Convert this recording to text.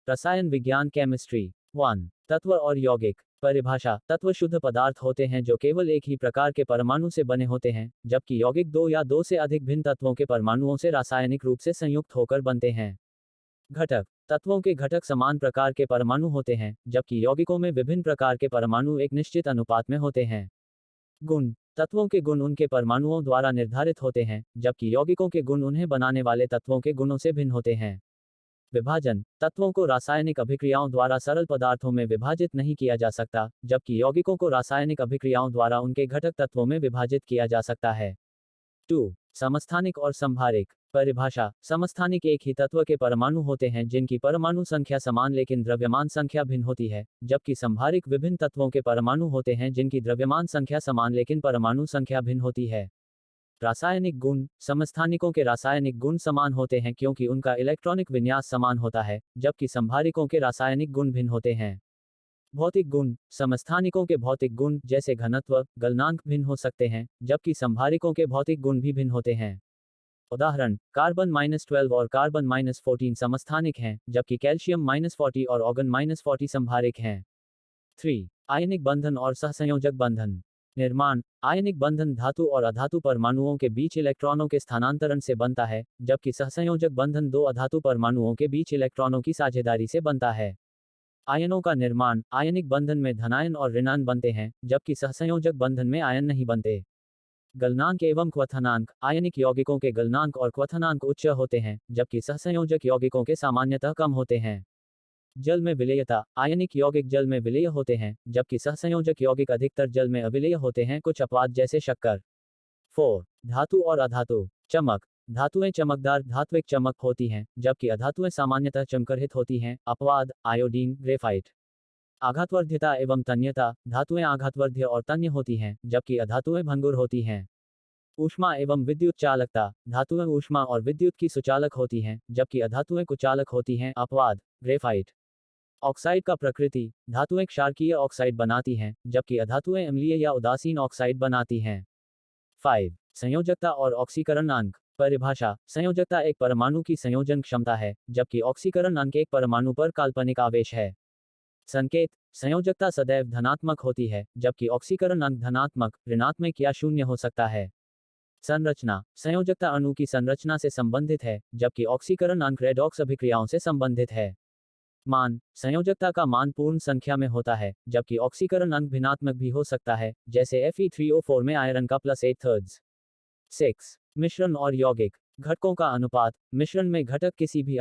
रसायन विज्ञान केमिस्ट्री। 1. तत्व और यौगिक। परिभाषा। तत्व शुद्ध पदार्थ होते हैं जो केवल एक ही प्रकार के परमाणु से बने होते हैं, जबकि यौगिक दो या दो से अधिक भिन्न तत्वों के परमाणुओं से रासायनिक रूप से संयुक्त होकर बनते हैं। घटक। तत्वों के घटक समान प्रकार के परमाणु होते हैं, जबकि यौगिकों में विभिन्न प्रकार के परमाणु एक निश्चित अनुपात में होते हैं। गुण। तत्वों के गुण उनके परमाणुओं द्वारा निर्धारित होते हैं, जबकि यौगिकों के गुण उन्हें बनाने वाले तत्वों के गुणों से भिन्न होते हैं। विभाजन। तत्वों को रासायनिक अभिक्रियाओं द्वारा सरल पदार्थों में विभाजित नहीं किया जा सकता, जबकि यौगिकों को रासायनिक अभिक्रियाओं द्वारा उनके घटक तत्वों में विभाजित किया जा सकता है। 2. समस्थानिक और संभारिक। परिभाषा। समस्थानिक एक ही तत्व के परमाणु होते हैं जिनकी परमाणु संख्या समान लेकिन द्रव्यमान संख्या भिन्न होती है, जबकि संभारिक विभिन्न तत्वों के परमाणु होते हैं जिनकी द्रव्यमान संख्या समान लेकिन परमाणु संख्या भिन्न होती है। रासायनिक गुण। समस्थानिकों के रासायनिक गुण समान होते हैं क्योंकि उनका इलेक्ट्रॉनिक विन्यास समान होता है, जबकि संभारिकों के रासायनिक गुण भिन्न होते हैं। भौतिक गुण। समस्थानिकों के भौतिक गुण जैसे घनत्व, गलनांक भिन्न हो सकते हैं, जबकि संभारिकों के भौतिक गुण भी भिन्न होते हैं। उदाहरण, कार्बन -12 और कार्बन -14 समस्थानिक हैं, जबकि कैल्शियम -40 और ऑर्गन -40 संभारिक हैं। 3. आयनिक बंधन और सहसंयोजक बंधन। निर्माण। आयनिक बंधन धातु और अधातु परमाणुओं के बीच इलेक्ट्रॉनों के स्थानांतरण से बनता है, जबकि सहसंयोजक बंधन दो अधातु परमाणुओं के बीच इलेक्ट्रॉनों की साझेदारी से बनता है। आयनों का निर्माण। आयनिक बंधन में धनायन और ऋणायन बनते हैं, जबकि सहसंयोजक बंधन में आयन नहीं बनते। गलनांक एवं क्वथनांक। आयनिक यौगिकों के गलनांक और क्वथनांक उच्च होते हैं, जबकि सहसंयोजक यौगिकों के सामान्यतः कम होते हैं। जल में विलेयता। आयनिक यौगिक जल में विलेय होते हैं, जबकि सहसंयोजक यौगिक अधिकतर जल में अविलेय होते हैं, कुछ अपवाद जैसे शक्कर। 4. धातु और अधातु। चमक। धातुएं चमकदार धात्विक चमक होती हैं, जबकि अधातुएं सामान्यतः चमकरहित होती हैं। अपवाद, आयोडीन, ग्रेफाइट। आघातवर्ध्यता एवं तन्यता। धातुएं आघातवर्ध्य और तन्य होती हैं, जबकि अधातुएं भंगुर होती हैं। ऊष्मा एवं विद्युत चालकता। धातुएं ऊष्मा और विद्युत की सुचालक होती हैं, जबकि अधातुएं कुचालक होती हैं। अपवाद, ग्रेफाइट। ऑक्साइड का प्रकृति। धातुएं क्षारकीय ऑक्साइड बनाती हैं, जबकि अधातुएं अम्लीय या उदासीन ऑक्साइड बनाती हैं। 5. संयोजकता और ऑक्सीकरण अंक। परिभाषा। संयोजकता एक परमाणु की संयोजन क्षमता है, जबकि ऑक्सीकरण अंक एक परमाणु पर काल्पनिक आवेश है। संकेत। संयोजकता सदैव धनात्मक होती है, जबकि ऑक्सीकरण अंक धनात्मक, ऋणात्मक या शून्य हो सकता है। संरचना। संयोजकता अणु की संरचना से संबंधित है, जबकि ऑक्सीकरण अंक रेडॉक्स अभिक्रियाओं से संबंधित है। मान। संयोजकता का मान पूर्ण संख्या में होता है, जबकि ऑक्सीकरण अंक भिन्नात्मक भी हो सकता है, जैसे Fe3O4 में आयरन का +8/3। 6. मिश्रण और यौगिक। घटकों का अनुपात। मिश्रण में घटक किसी भी